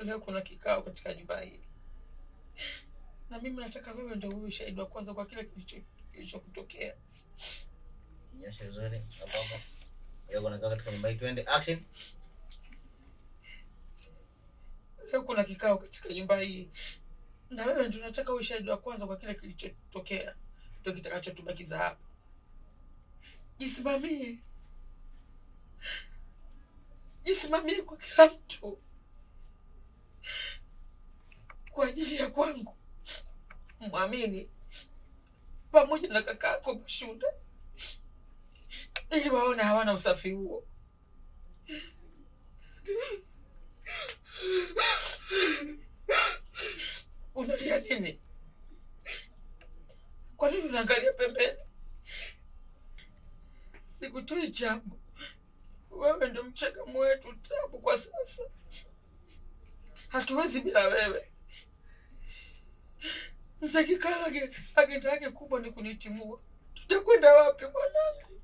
leo kuna kikao katika nyumba hii, na mimi nataka wewe ndio uwe shahidi wa kwanza kwa kile kilichokutokea. Nyosha vizuri hapo. Leo kuna kikao katika nyumba hii, twende action. Leo kuna kikao katika nyumba hii, na wewe ndio nataka uwe shahidi wa kwanza kwa kile kilichotokea, ndio kitakachotubakiza hapa. Jisimamie, jisimamie kwa kila mtu kwa ajili ya kwangu, Mwamini pamoja na kaka yako Mashuda, ili waone hawana usafi huo. Unalia nini? Kwa nini unaangalia pembeni? Sikutoi jambo, wewe ndo mchakamu wetu Tabu. Kwa sasa hatuwezi bila wewe. Mzee Kikala agenda yake kubwa ni kunitimua. Tutakwenda wapi mwanangu?